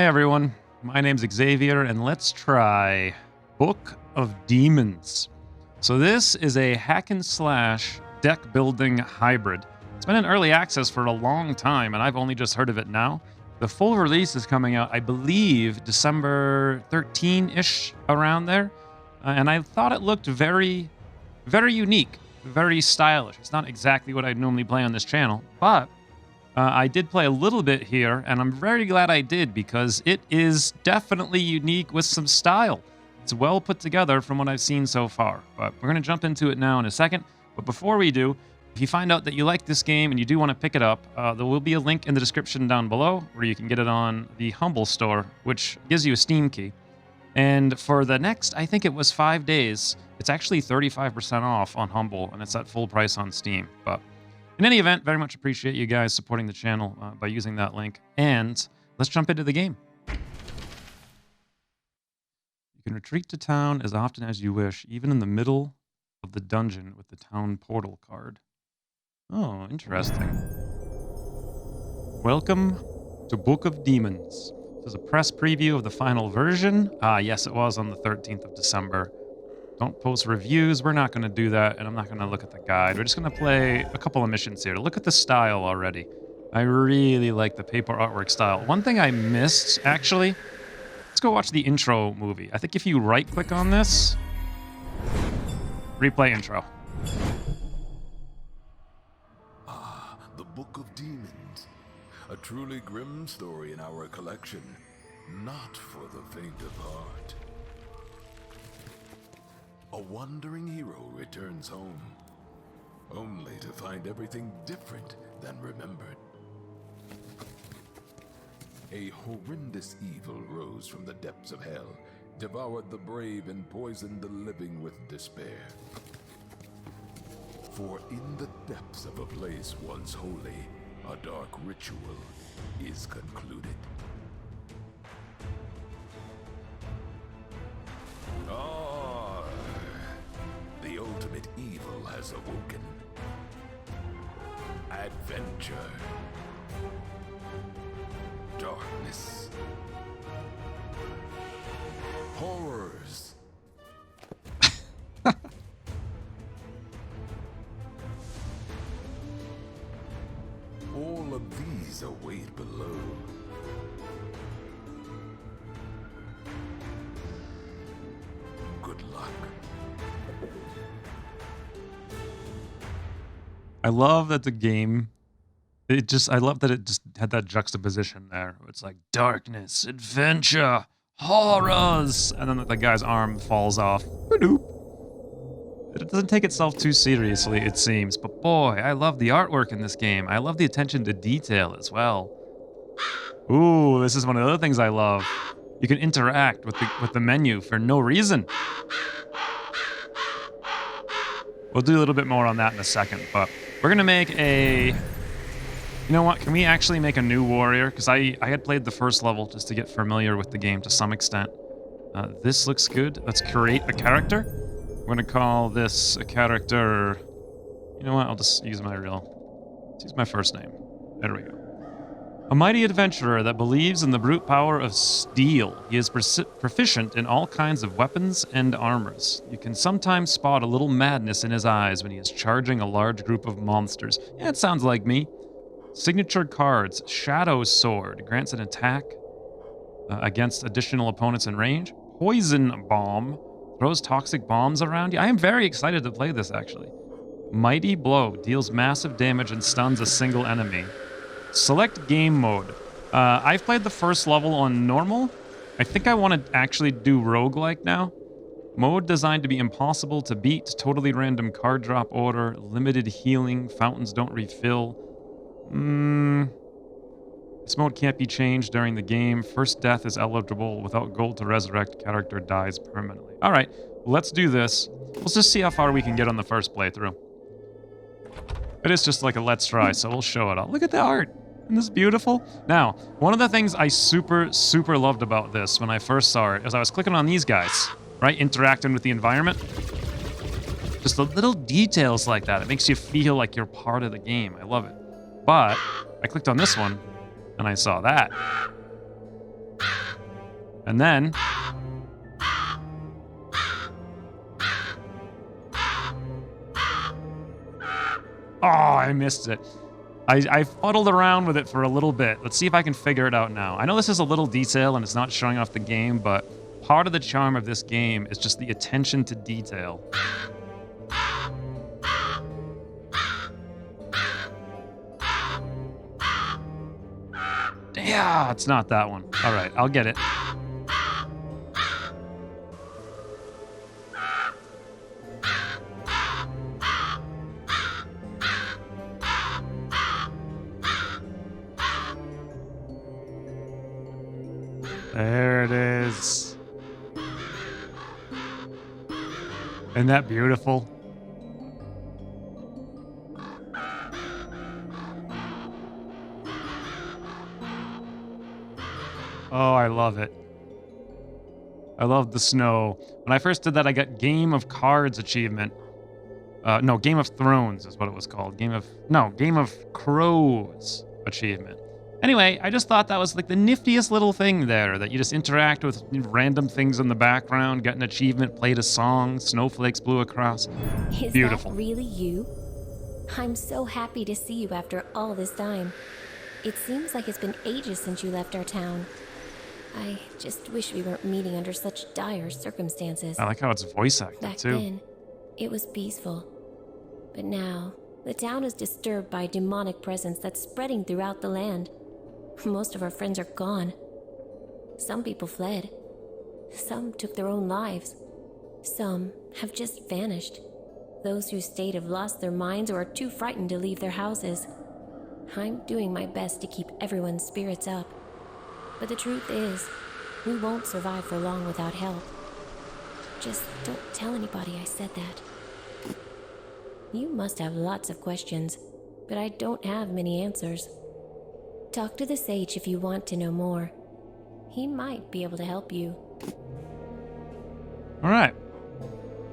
Hey everyone, my name's Xavier, and let's try Book of Demons. So this is a hack and slash deck building hybrid. It's been in early access for a long time, and I've only just heard of it now. The full release is coming out, I believe, December 13-ish, around there. And I thought it looked very, very unique, very stylish. It's not exactly what I'd normally play on this channel, but I did play a little bit here, and I'm very glad I did because it is definitely unique with some style. It's well put together from what I've seen so far, but we're going to jump into it now in a second. But before we do, if you find out that you like this game and you do want to pick it up, there will be a link in the description down below where you can get it on the Humble store, which gives you a Steam key. And for the next, I think it was 5 days, it's actually 35% off on Humble, and it's at full price on Steam. But in any event, very much appreciate you guys supporting the channel by using that link. And let's jump into the game. You can retreat to town as often as you wish, even in the middle of the dungeon with the town portal card. Oh, interesting. Welcome to Book of Demons. This is a press preview of the final version. Ah, yes, it was on the 13th of December. Don't post reviews. We're not going to do that, and I'm not going to look at the guide. We're just going to play a couple of missions here. Look at the style already. I really like the paper artwork style. One thing I missed, actually, let's go watch the intro movie. I think if you right-click on this, replay intro. Ah, the Book of Demons. A truly grim story in our collection. Not for the faint of heart. A wandering hero returns home, only to find everything different than remembered. A horrendous evil rose from the depths of hell, devoured the brave and poisoned the living with despair. For in the depths of a place once holy, a dark ritual is concluded. The ultimate evil has awoken. Adventure. Darkness. Horrors. All of these await below. Good luck. I love that the game, I love that it just had that juxtaposition there. It's like darkness, adventure, horrors, and then the guy's arm falls off. It doesn't take itself too seriously, it seems, but boy, I love the artwork in this game. I love the attention to detail as well. Ooh, this is one of the other things I love. You can interact with the menu for no reason. We'll do a little bit more on that in a second, but we're going to make a... You know what? Can we actually make a new warrior? Because I had played the first level just to get familiar with the game to some extent. This looks good. Let's create a character. We're going to call this a character... You know what? I'll just use my Let's use my first name. There we go. A mighty adventurer that believes in the brute power of steel. He is proficient in all kinds of weapons and armors. You can sometimes spot a little madness in his eyes when he is charging a large group of monsters. Yeah, it sounds like me. Signature cards. Shadow Sword. Grants an attack against additional opponents in range. Poison Bomb. Throws toxic bombs around you. I am very excited to play this, actually. Mighty Blow. Deals massive damage and stuns a single enemy. Select game mode. I've played the first level on normal. I think I want to actually do roguelike now. Mode designed to be impossible to beat. Totally random card drop order. Limited healing. Fountains don't refill. This mode can't be changed during the game. First death is eligible. Without gold to resurrect, character dies permanently. Alright, let's do this. Let's just see how far we can get on the first playthrough. It is just like a let's try, so we'll show it all. Look at the art. Isn't this beautiful? Now, one of the things I super loved about this when I first saw it is I was clicking on these guys, right? Interacting with the environment. Just the little details like that. It makes you feel like you're part of the game. I love it. But I clicked on this one, and I saw that. And then... Oh, I missed it. I fuddled around with it for a little bit. Let's see if I can figure it out now. I know this is a little detail and it's not showing off the game, but part of the charm of this game is just the attention to detail. Yeah, it's not that one. All right, I'll get it. There it is. Isn't that beautiful? Oh, I love it. I love the snow. When I first did that, I got Game of Cards achievement. No, Game of Thrones is what it was called. Game of Crows achievement. Anyway, I just thought that was like the niftiest little thing there, that you just interact with random things in the background, get an achievement, played a song, snowflakes blew across. Beautiful. Is that really you? I'm so happy to see you after all this time. It seems like it's been ages since you left our town. I just wish we weren't meeting under such dire circumstances. I like how it's voice acted, Back too. then, it was peaceful. But now, the town is disturbed by a demonic presence that's spreading throughout the land. Most of our friends are gone. Some people fled. Some took their own lives. Some have just vanished. Those who stayed have lost their minds or are too frightened to leave their houses. I'm doing my best to keep everyone's spirits up. But the truth is, we won't survive for long without help. Just don't tell anybody I said that. You must have lots of questions, but I don't have many answers. Talk to the sage if you want to know more. He might be able to help you. All right.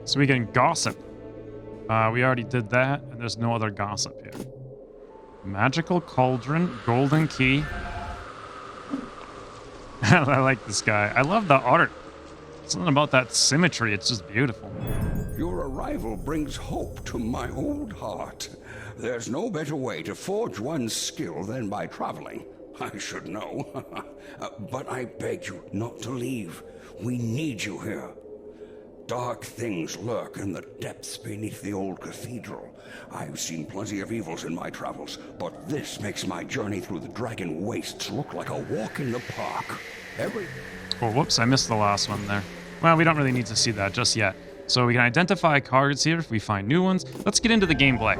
So we can gossip. We already did that, and there's no other gossip here. Magical cauldron, golden key. I like this guy. I love the art. Something about that symmetry. It's just beautiful. Your arrival brings hope to my old heart. There's no better way to forge one's skill than by traveling. I should know. But I beg you not to leave. We need you here. Dark things lurk in the depths beneath the Old Cathedral. I've seen plenty of evils in my travels, but this makes my journey through the Dragon Wastes look like a walk in the park. Oh, whoops, I missed the last one there. Well, we don't really need to see that just yet. So we can identify cards here if we find new ones. Let's get into the gameplay.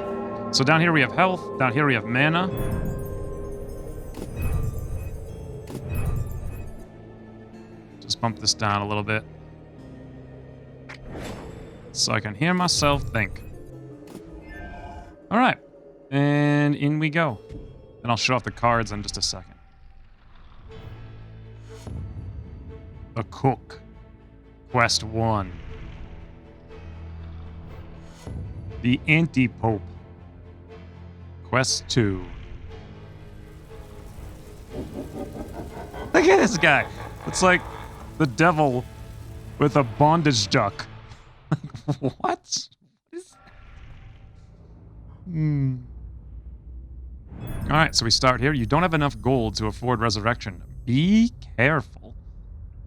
So down here we have health, down here we have mana. Just bump this down a little bit, so I can hear myself think. All right, and in we go. And I'll show off the cards in just a second. A Cook. Quest 1. The Anti-Pope. Quest 2. Look at this guy. It's like the devil with a bondage duck. What? All right, so we start here. You don't have enough gold to afford resurrection. Be careful.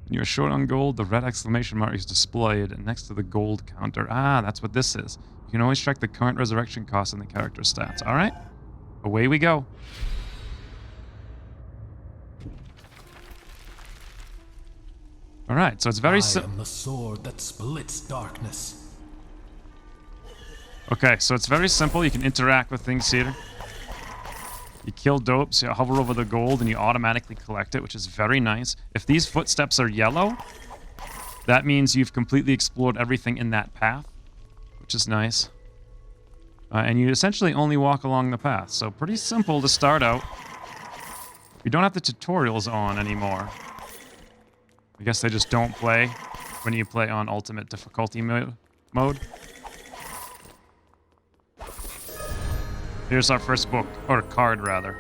When you're short on gold, the red exclamation mark is displayed next to the gold counter. Ah, that's what this is. You can always check the current resurrection cost in the character stats. All right, away we go. All right, so it's very I am the sword that splits darkness. Okay, so it's very simple. You can interact with things here. You kill dopes, you hover over the gold, and you automatically collect it, which is very nice. If these footsteps are yellow, that means you've completely explored everything in that path, which is nice. And you essentially only walk along the path, so pretty simple to start out. You don't have the tutorials on anymore. I guess they just don't play when you play on ultimate difficulty mode. Here's our first book, or card rather.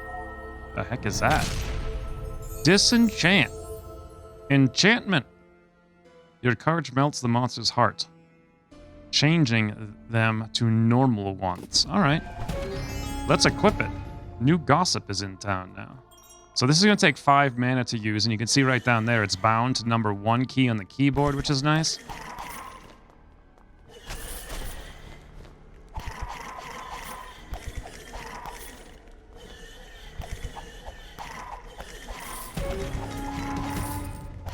The heck is that? Disenchant. Enchantment. Your courage melts the monster's heart, changing them to normal ones. All right. Let's equip it. New gossip is in town now. So this is going to take 5 mana to use, and you can see right down there it's bound to number 1 key on the keyboard, which is nice.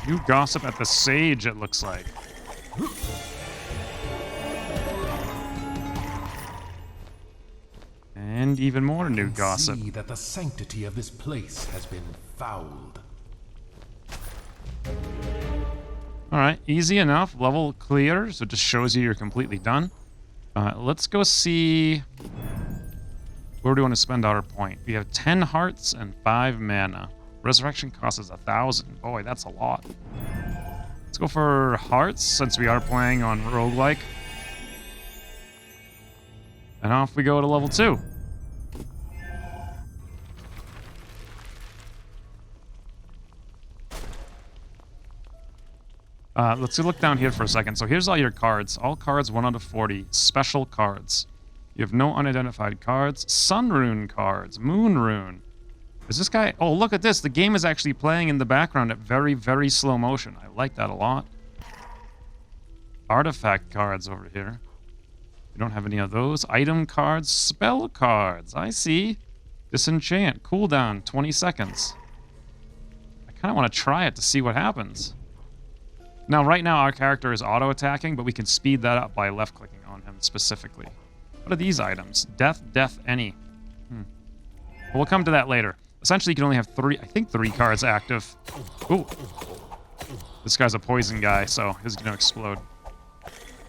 New gossip at the Sage, it looks like. And even more new gossip. See that the sanctity of this place has been fouled. Alright, easy enough. Level clear, so it just shows you you're completely done. Let's go see... where do we want to spend our point? We have 10 hearts and 5 mana. Resurrection cost us 1,000. Boy, that's a lot. Let's go for hearts, since we are playing on roguelike. And off we go to level 2. Let's look down here for a second. So here's all your cards. All cards 1 out of 40. Special cards. You have no unidentified cards. Sun Rune cards. Moon Rune. Is this guy... oh, look at this. The game is actually playing in the background at very, very slow motion. I like that a lot. Artifact cards over here. We don't have any of those. Item cards. Spell cards. I see. Disenchant. Cooldown. 20 seconds. I kind of want to try it to see what happens. Now, right now, our character is auto-attacking, but we can speed that up by left-clicking on him specifically. What are these items? Death, death, any. Well, we'll come to that later. Essentially, you can only have 3, I think 3 cards active. Ooh. This guy's a poison guy, so he's going to explode.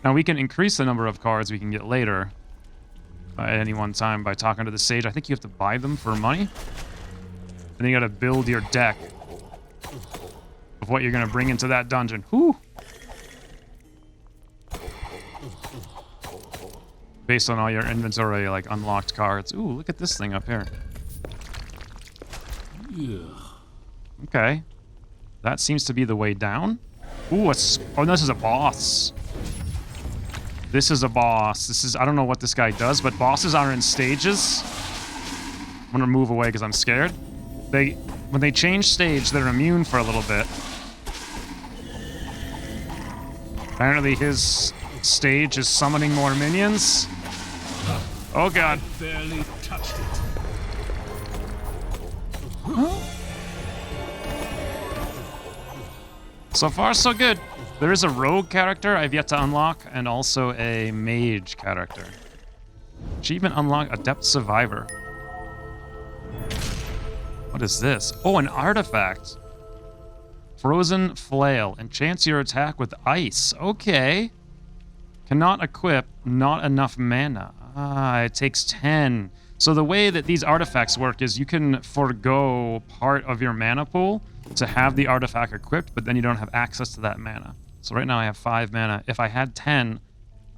Now, we can increase the number of cards we can get later at any one time by talking to the Sage. I think you have to buy them for money. And then you got to build your deck of what you're going to bring into that dungeon. Whew. Based on all your inventory, like unlocked cards. Ooh, look at this thing up here. Ugh. Okay. That seems to be the way down. Ooh, oh, this is a boss. This is a boss. This is... I don't know what this guy does, but bosses are in stages. I'm going to move away because I'm scared. When they change stage, they're immune for a little bit. Apparently his stage is summoning more minions. Oh god. Barely touched it. So far, so good. There is a rogue character I've yet to unlock, and also a mage character. Achievement unlock, Adept Survivor. What is this? Oh, an artifact. Frozen Flail. Enchants your attack with ice. Okay. Cannot equip. Not enough mana. Ah, it takes 10. So the way that these artifacts work is you can forego part of your mana pool to have the artifact equipped, but then you don't have access to that mana. So right now I have 5 mana. If I had 10,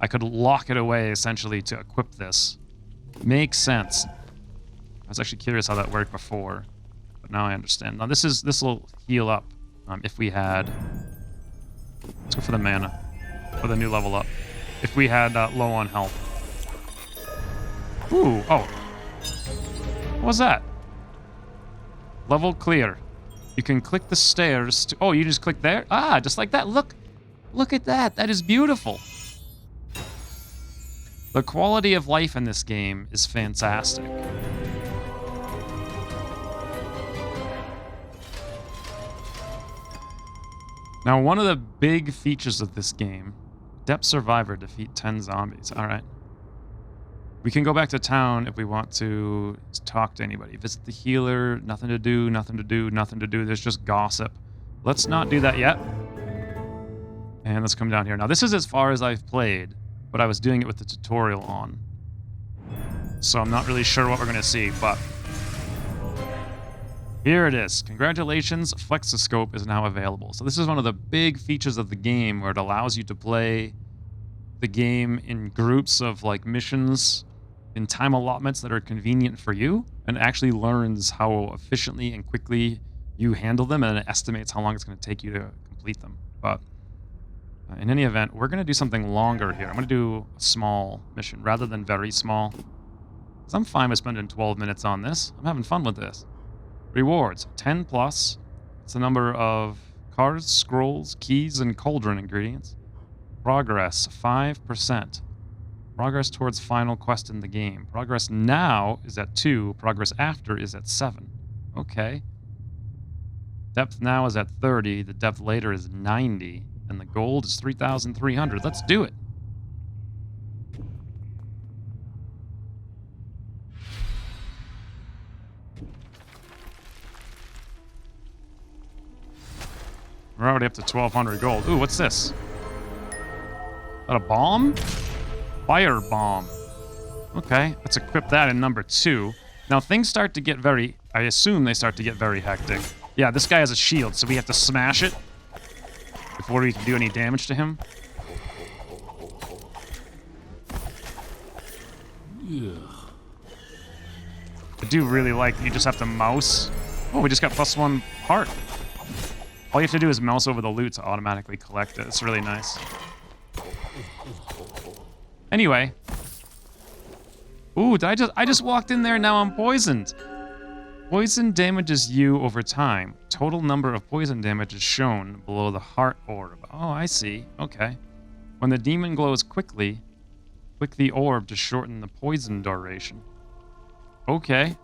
I could lock it away, essentially, to equip this. Makes sense. I was actually curious how that worked before, but now I understand. Now this will heal up if we had... Let's go for the mana, for the new level up. If we had low on health. Ooh, oh. What was that? Level clear. You can click the stairs to... Oh, you just click there? Ah, just like that. Look. Look at that. That is beautiful. The quality of life in this game is fantastic. Now, one of the big features of this game, Adept Survivor, defeat 10 zombies. All right. We can go back to town if we want to talk to anybody. Visit the healer, nothing to do, nothing to do, nothing to do. There's just gossip. Let's not do that yet. And let's come down here. Now, this is as far as I've played, but I was doing it with the tutorial on. So I'm not really sure what we're going to see, but... Here it is. Congratulations, Flexoscope is now available. So this is one of the big features of the game where it allows you to play the game in groups of like missions in time allotments that are convenient for you, and actually learns how efficiently and quickly you handle them, and it estimates how long it's going to take you to complete them. But in any event, we're going to do something longer here. I'm going to do a small mission rather than very small. Because I'm fine with spending 12 minutes on this. I'm having fun with this. Rewards, 10 plus. It's the number of cards, scrolls, keys, and cauldron ingredients. Progress, 5%. Progress towards final quest in the game. Progress now is at 2. Progress after is at 7. Okay. Depth now is at 30. The depth later is 90. And the gold is 3,300. Let's do it. We're already up to 1,200 gold. Ooh, what's this? Is that a bomb? Fire bomb. Okay, let's equip that in number 2. Now things start to get very... I assume they start to get very hectic. Yeah, this guy has a shield, so we have to smash it before we can do any damage to him. I do really like that you just have to mouse. Oh, we just got +1 heart. All you have to do is mouse over the loot to automatically collect it. It's really nice. Anyway. Ooh, I just walked in there and now I'm poisoned. Poison damages you over time. Total number of poison damage is shown below the heart orb. Oh, I see. Okay. When the demon glows quickly, click the orb to shorten the poison duration. Okay.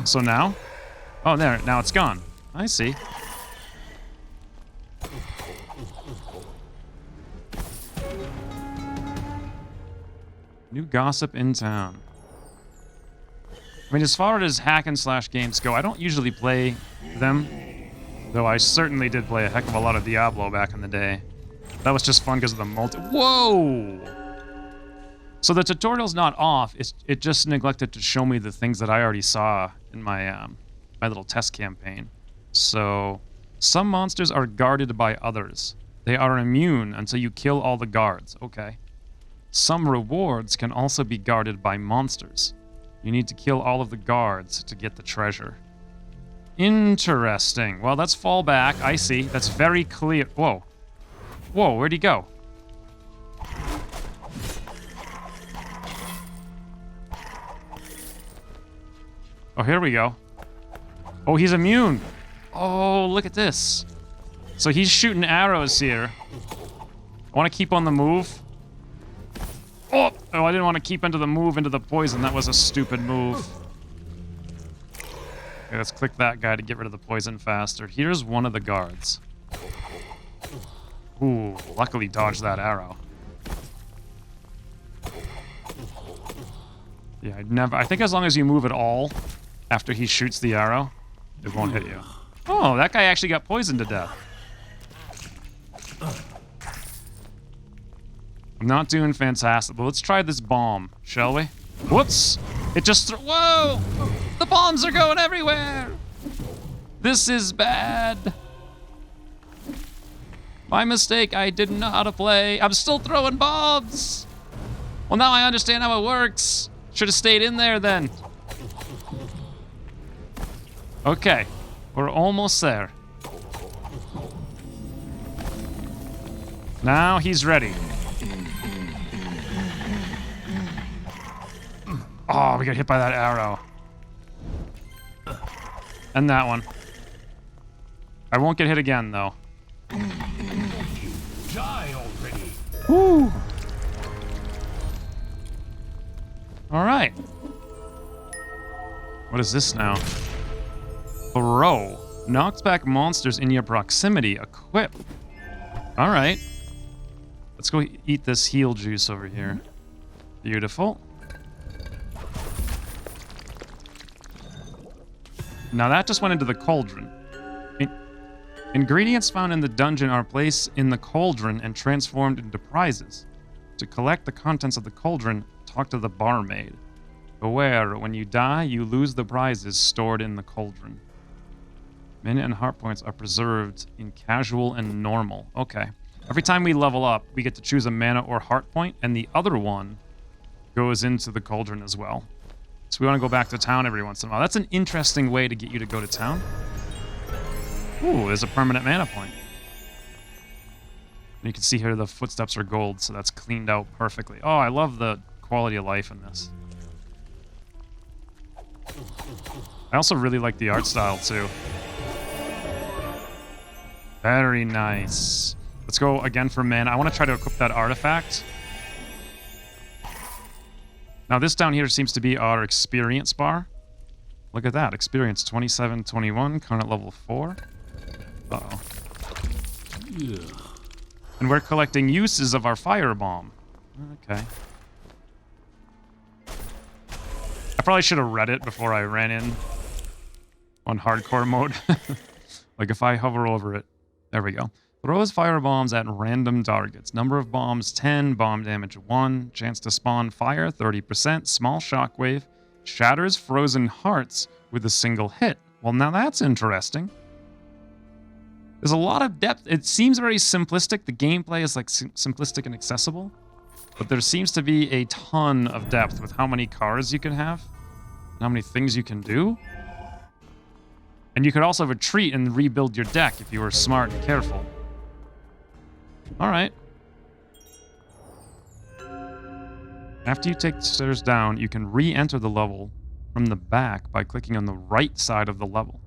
So now? Oh, there. Now it's gone. I see. New gossip in town. I mean, as far as hack and slash games go, I don't usually play them. Though I certainly did play a heck of a lot of Diablo back in the day. That was just fun because of the multi... Whoa! So the tutorial's not off. It just neglected to show me the things that I already saw in my my little test campaign. So, some monsters are guarded by others. They are immune until you kill all the guards. Okay. Some rewards can also be guarded by monsters. You need to kill all of the guards to get the treasure. Interesting. Well, let's fall back. I see. That's very clear. Whoa. Whoa, where'd he go? Oh, here we go. Oh, he's immune. Oh, look at this. So he's shooting arrows here. I want to keep on the move. Oh, I didn't want to keep into the move into the poison. That was a stupid move. Okay, let's click that guy to get rid of the poison faster. Here's one of the guards. Ooh, luckily dodged that arrow. Yeah, I think as long as you move at all after he shoots the arrow, it won't hit you. Oh, that guy actually got poisoned to death. I'm not doing fantastic, but let's try this bomb, shall we? Whoops! It just whoa! The bombs are going everywhere! This is bad! My mistake, I didn't know how to play. I'm still throwing bombs! Well, now I understand how it works. Should have stayed in there then. Okay, we're almost there. Now he's ready. Oh, we got hit by that arrow. And that one. I won't get hit again, though. Die already. Woo! All right. What is this now? Throw. Knocks back monsters in your proximity. Equip. All right. Let's go eat this heal juice over here. Beautiful. Now that just went into the cauldron. Ingredients found in the dungeon are placed in the cauldron and transformed into prizes. To collect the contents of the cauldron, talk to the barmaid. Beware, when you die, you lose the prizes stored in the cauldron. Mana and heart points are preserved in casual and normal. Okay. Every time we level up, we get to choose a mana or heart point, and the other one goes into the cauldron as well. So we want to go back to town every once in a while. That's an interesting way to get you to go to town. Ooh, there's a permanent mana point. And you can see here the footsteps are gold, so that's cleaned out perfectly. Oh, I love the quality of life in this. I also really like the art style, too. Very nice. Let's go again for mana. I want to try to equip that artifact. Now, this down here seems to be our experience bar. Look at that. Experience 27, 21, current level 4. Uh-oh. Yeah. And we're collecting uses of our firebomb. Okay. I probably should have read it before I ran in on hardcore mode. Like if I hover over it. There we go. Throws firebombs at random targets. Number of bombs 10, bomb damage 1, chance to spawn fire 30%, small shockwave, shatters frozen hearts with a single hit. Well, now that's interesting. There's a lot of depth. It seems very simplistic. The gameplay is like simplistic and accessible. But there seems to be a ton of depth with how many cards you can have and how many things you can do. And you could also retreat and rebuild your deck if you were smart and careful. All right. After you take the stairs down, you can re-enter the level from the back by clicking on the right side of the level.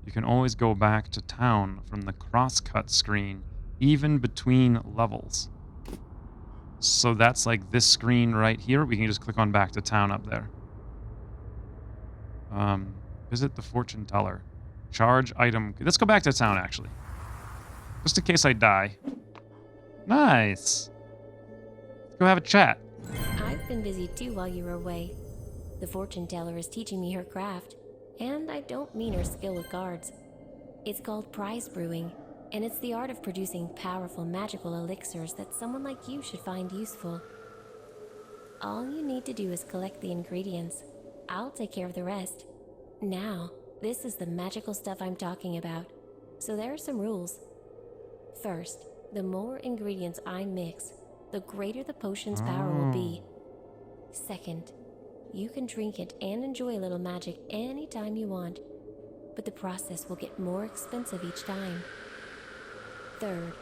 You can always go back to town from the crosscut screen, even between levels. So that's like this screen right here. We can just click on back to town up there. Visit the fortune teller. Charge item. Let's go back to town, actually. Just in case I die. Nice. Let's go have a chat. I've been busy too while you were away. The fortune teller is teaching me her craft, and I don't mean her skill with cards. It's called prize brewing, and it's the art of producing powerful magical elixirs that someone like you should find useful. All you need to do is collect the ingredients. I'll take care of the rest. Now, this is the magical stuff I'm talking about, so there are some rules. First, the more ingredients I mix, the greater the potion's power will be. Second, you can drink it and enjoy a little magic anytime you want, but the process will get more expensive each time. Third,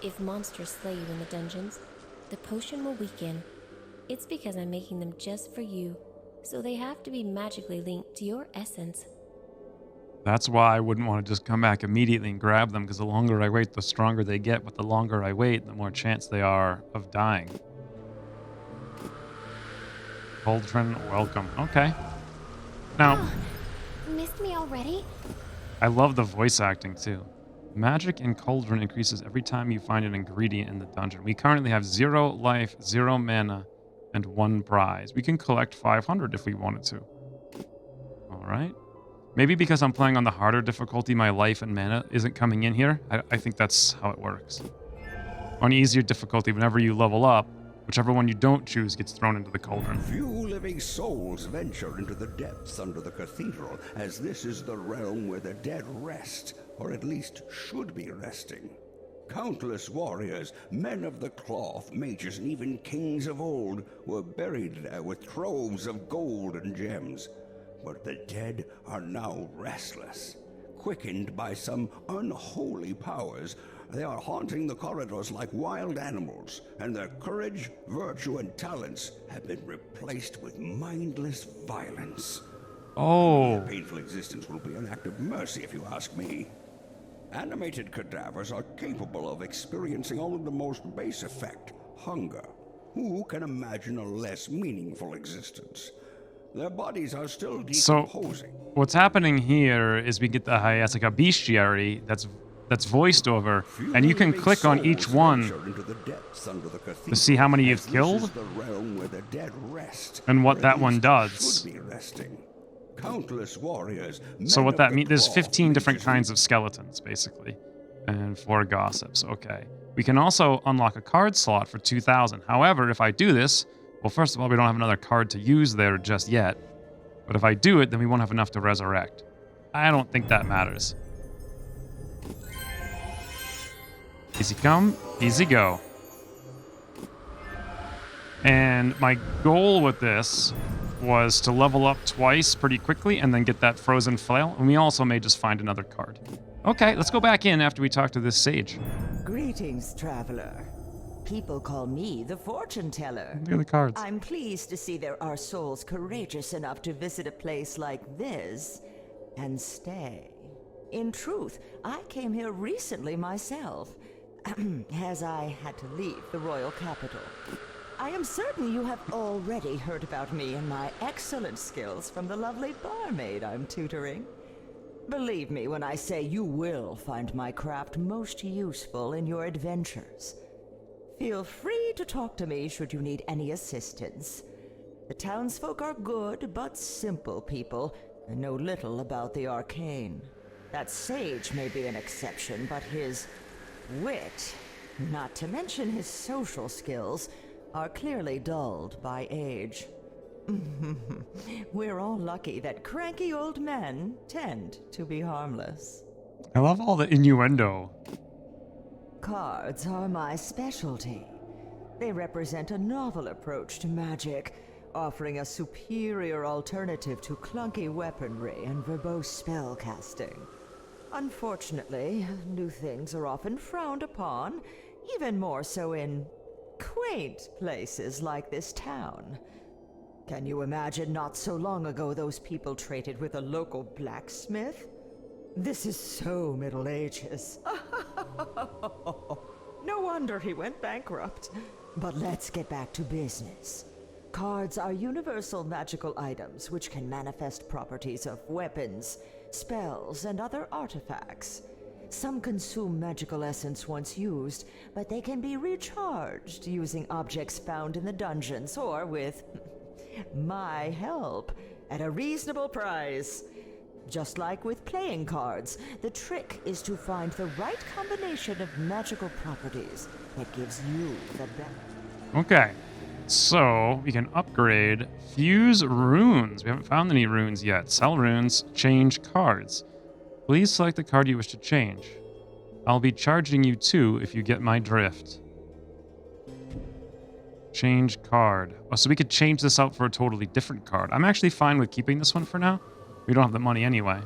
if monsters slay you in the dungeons, the potion will weaken. It's because I'm making them just for you, so they have to be magically linked to your essence. That's why I wouldn't want to just come back immediately and grab them, because the longer I wait, the stronger they get, but the longer I wait, the more chance they are of dying. Cauldron, welcome. Okay. Now, Missed me already? I love the voice acting, too. Magic in Cauldron increases every time you find an ingredient in the dungeon. We currently have 0 life, 0 mana, and 1 prize. We can collect 500 if we wanted to. All right. Maybe because I'm playing on the harder difficulty, my life and mana isn't coming in here. I think that's how it works. On easier difficulty, whenever you level up, whichever one you don't choose gets thrown into the cauldron. Few living souls venture into the depths under the cathedral, as this is the realm where the dead rest, or at least should be resting. Countless warriors, men of the cloth, mages, and even kings of old were buried there with troves of gold and gems. But the dead are now restless. Quickened by some unholy powers, they are haunting the corridors like wild animals, and their courage, virtue, and talents have been replaced with mindless violence. Oh. Their painful existence will be an act of mercy, if you ask me. Animated cadavers are capable of experiencing only the most base effect, hunger. Who can imagine a less meaningful existence? Their bodies are still decomposing. So, what's happening here is we get it's like a bestiary that's voiced over, and you can click on each one to see how many you've killed and what that one does. Countless warriors. So what that means, there's 15 different kinds of skeletons, basically, and 4 gossips. Okay. We can also unlock a card slot for 2,000. However, if I do this, well, first of all, we don't have another card to use there just yet. But if I do it, then we won't have enough to resurrect. I don't think that matters. Easy come, easy go. And my goal with this was to level up twice pretty quickly and then get that frozen flail. And we also may just find another card. Okay, let's go back in after we talk to this sage. Greetings, traveler. People call me the fortune teller. Look at the cards. I'm pleased to see there are souls courageous enough to visit a place like this and stay. In truth, I came here recently myself, as I had to leave the royal capital. I am certain you have already heard about me and my excellent skills from the lovely barmaid I'm tutoring. Believe me when I say you will find my craft most useful in your adventures. Feel free to talk to me should you need any assistance. The townsfolk are good but simple people and know little about the arcane. That sage may be an exception, but his wit, not to mention his social skills, are clearly dulled by age. We're all lucky that cranky old men tend to be harmless. I love all the innuendo. Cards are my specialty. They represent a novel approach to magic, offering a superior alternative to clunky weaponry and verbose spellcasting. Unfortunately, new things are often frowned upon, even more so in quaint places like this town. Can you imagine not so long ago those people traded with a local blacksmith? This is so Middle Ages. No wonder he went bankrupt. But let's get back to business. Cards are universal magical items which can manifest properties of weapons, spells, and other artifacts. Some consume magical essence once used, but they can be recharged using objects found in the dungeons or with my help at a reasonable price. Just like with playing cards, the trick is to find the right combination of magical properties that gives you the best. Okay, so we can upgrade Fuse Runes. We haven't found any runes yet. Sell runes, change cards. Please select the card you wish to change. I'll be charging you 2 if you get my drift. Change card. Oh, so we could change this out for a totally different card. I'm actually fine with keeping this one for now. We don't have the money anyway.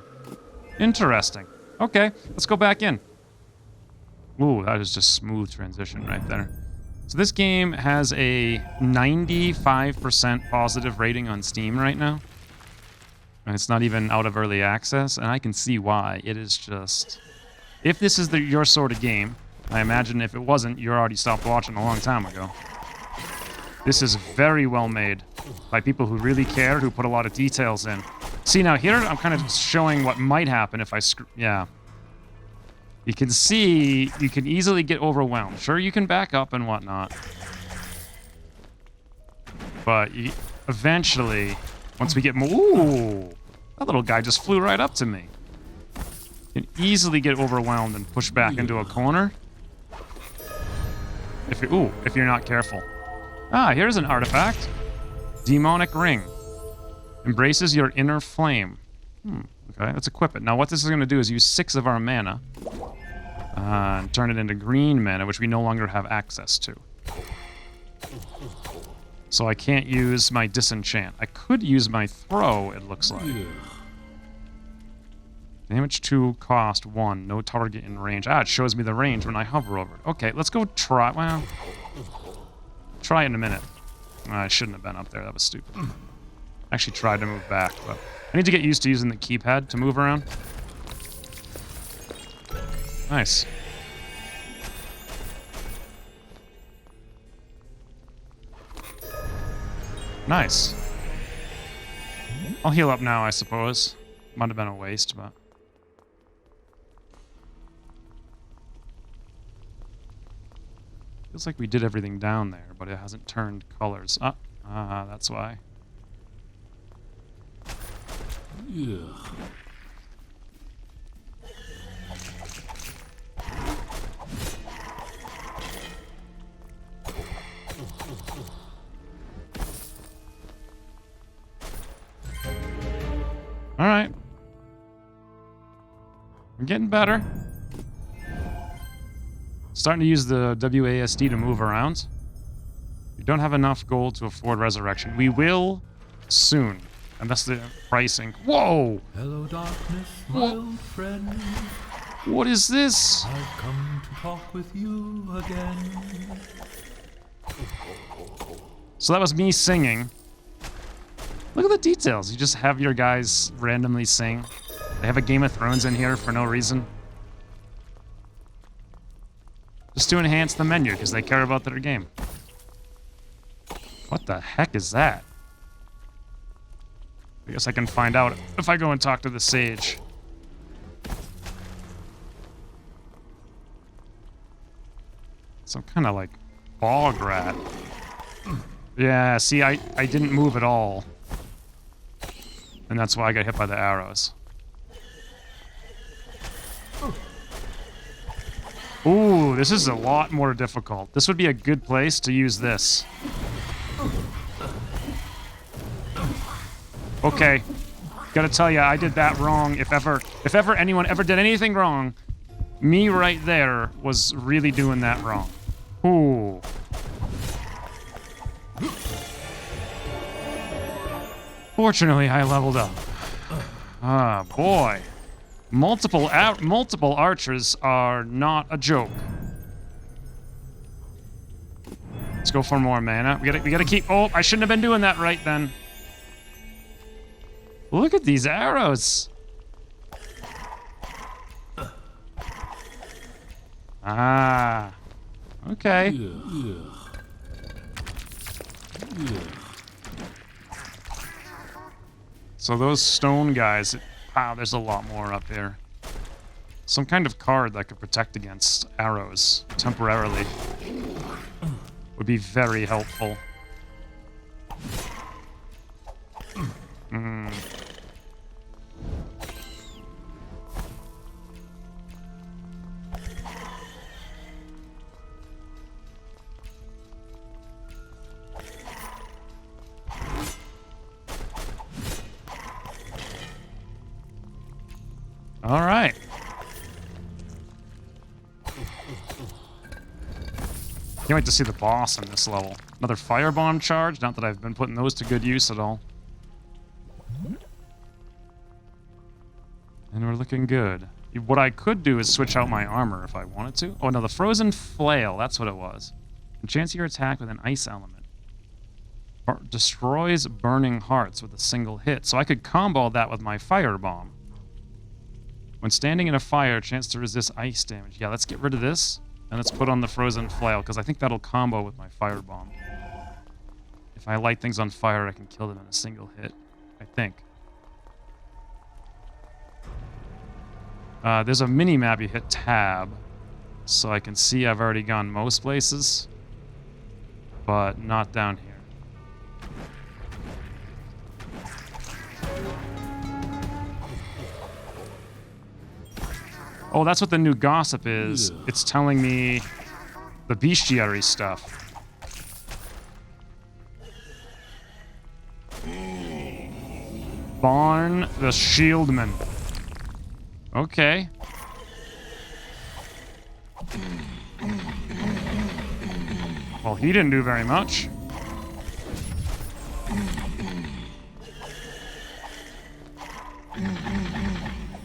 Interesting. Okay, let's go back in. Ooh, that is just smooth transition right there. So this game has a 95% positive rating on Steam right now. And it's not even out of early access, and I can see why. It is just... If this is your sort of game, I imagine if it wasn't, you already stopped watching a long time ago. This is very well made by people who really care, who put a lot of details in. See, now here I'm kind of showing what might happen if I yeah. You can see, you can easily get overwhelmed. Sure, you can back up and whatnot. But eventually, once we get more... Ooh! That little guy just flew right up to me. You can easily get overwhelmed and push back into a corner. If you're not careful. Ah, here's an artifact. Demonic Ring. Embraces your inner flame. Okay, let's equip it. Now what this is going to do is use 6 of our mana. And turn it into green mana, which we no longer have access to. So I can't use my disenchant. I could use my throw, it looks like. Damage 2, cost 1. No target in range. Ah, it shows me the range when I hover over it. Okay, let's go try... Well... Try it in a minute. I shouldn't have been up there. That was stupid. I actually tried to move back, but... I need to get used to using the keypad to move around. Nice. Nice. I'll heal up now, I suppose. Might have been a waste, but... Feels like we did everything down there, but it hasn't turned colors. That's why. All right. We're getting better. Starting to use the WASD to move around. We don't have enough gold to afford resurrection. We will soon. Unless the pricing. Whoa! Hello, darkness, my old friend. What is this? I've come to talk with you again. So that was me singing. Look at the details. You just have your guys randomly sing. They have a Game of Thrones in here for no reason. Just to enhance the menu because they care about their game. What the heck is that? I guess I can find out if I go and talk to the sage. Some kind of like bog rat. Yeah, see, I didn't move at all. And that's why I got hit by the arrows. Ooh, this is a lot more difficult. This would be a good place to use this. Okay. Gotta tell you, I did that wrong. If ever anyone ever did anything wrong, me right there was really doing that wrong. Ooh. Fortunately, I leveled up. Ah, boy. Multiple archers are not a joke. Let's go for more mana. We gotta keep. Oh, I shouldn't have been doing that right then. Look at these arrows. Ah. Okay. So those stone guys. Wow, there's a lot more up here. Some kind of card that could protect against arrows temporarily would be very helpful. All right. Can't wait to see the boss in this level. Another firebomb charge. Not that I've been putting those to good use at all. And we're looking good. What I could do is switch out my armor if I wanted to. Oh no, the frozen flail. That's what it was. Enchants your attack with an ice element. Destroys burning hearts with a single hit. So I could combo that with my firebomb. When standing in a fire, chance to resist ice damage. Yeah, let's get rid of this. And let's put on the frozen flail, because I think that'll combo with my firebomb. If I light things on fire, I can kill them in a single hit. I think. There's a mini-map. You hit tab. So I can see I've already gone most places. But not down here. Oh, that's what the new gossip is. It's telling me the bestiary stuff. Barn the Shieldman. Okay. Well, he didn't do very much.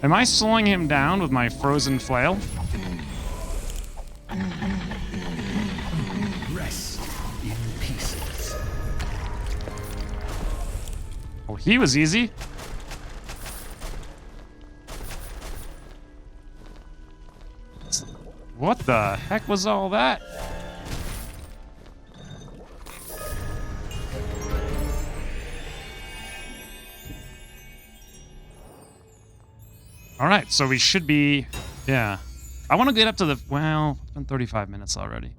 Am I slowing him down with my frozen flail? Rest in pieces. Oh, he was easy. What the heck was all that? All right, so we should be, yeah. I want to get up to the, well, it's been 35 minutes already.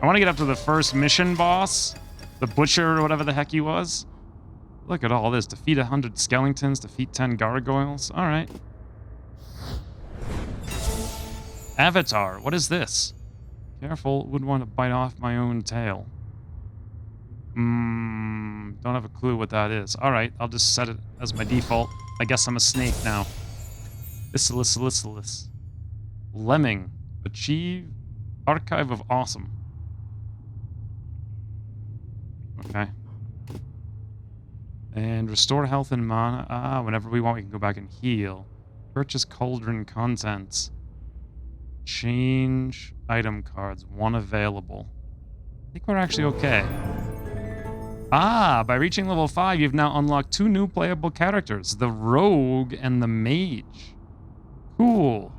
I want to get up to the first mission boss, the butcher or whatever the heck he was. Look at all this. Defeat 100 skeletons, defeat 10 gargoyles. All right. Avatar, what is this? Careful, wouldn't want to bite off my own tail. Don't have a clue what that is. All right, I'll just set it as my default. I guess I'm a snake now. Isiliss. Lemming. Achieve Archive of Awesome. Okay. And restore health and mana. Ah, whenever we want, we can go back and heal. Purchase cauldron contents. Change item cards. 1 available. I think we're actually okay. Ah, by reaching level 5, you've now unlocked 2 new playable characters. The Rogue and the Mage. Cool.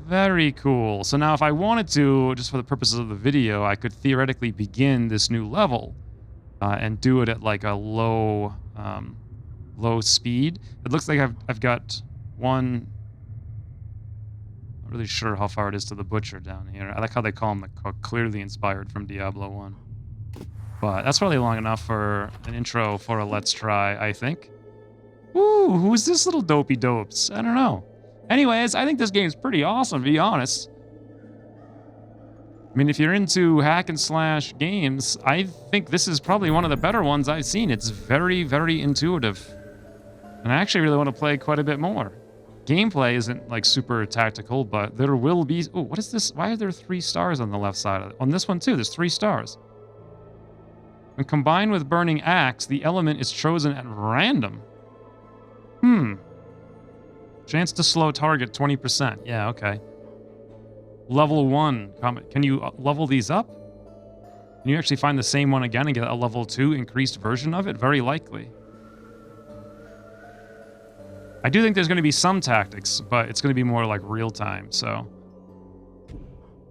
Very cool. So now if I wanted to, just for the purposes of the video, I could theoretically begin this new level and do it at like a low speed. It looks like I've got one... Not really sure how far it is to the Butcher down here. I like how they call him the Cook, clearly inspired from Diablo 1. But that's probably long enough for an intro for a Let's Try, I think. Ooh, who's this little dopey dopes? I don't know. Anyways, I think this game's pretty awesome, to be honest. I mean, if you're into hack and slash games, I think this is probably one of the better ones I've seen. It's very, very intuitive. And I actually really want to play quite a bit more. Gameplay isn't like super tactical, but there will be... Oh, what is this? Why are there 3 stars on the left side of it? On this one too, there's 3 stars. When combined with Burning Axe, the element is chosen at random. Chance to slow target 20%. Yeah, okay. Level 1. Can you level these up? Can you actually find the same one again and get a level 2 increased version of it? Very likely. I do think there's going to be some tactics, but it's going to be more like real time, so...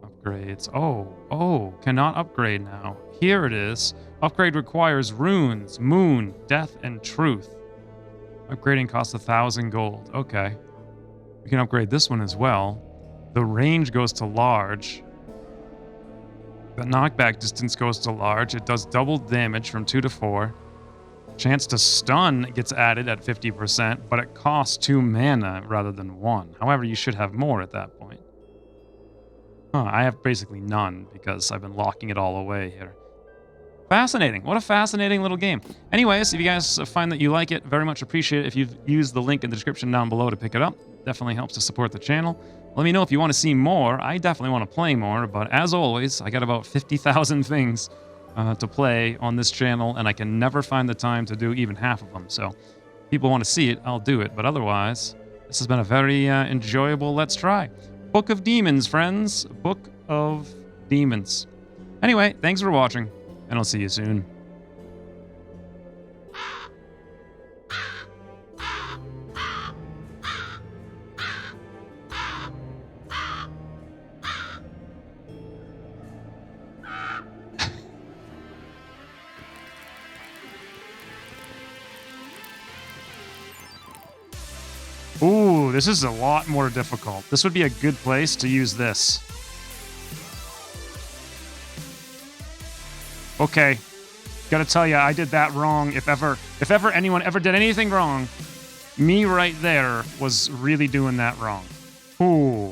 Upgrades. Oh, cannot upgrade now. Here it is. Upgrade requires runes, moon, death, and truth. Upgrading costs 1,000 gold. Okay. We can upgrade this one as well. The range goes to large. The knockback distance goes to large. It does double damage from 2 to 4. Chance to stun gets added at 50%, but it costs 2 mana rather than 1. However, you should have more at that point. I have basically none because I've been locking it all away here. Fascinating. What a fascinating little game. Anyways, if you guys find that you like it, very much appreciate it if you've used the link in the description down below to pick it up. Definitely helps to support the channel. Let me know if you want to see more. I definitely want to play more, but as always, I got about 50,000 things to play on this channel, and I can never find the time to do even half of them. So if people want to see it, I'll do it. But otherwise, this has been a very enjoyable Let's Try. Book of Demons, friends. Book of Demons. Anyway, thanks for watching, and I'll see you soon. Ooh, this is a lot more difficult. This would be a good place to use this. Okay. Gotta tell you, I did that wrong. If ever anyone ever did anything wrong, me right there was really doing that wrong. Ooh.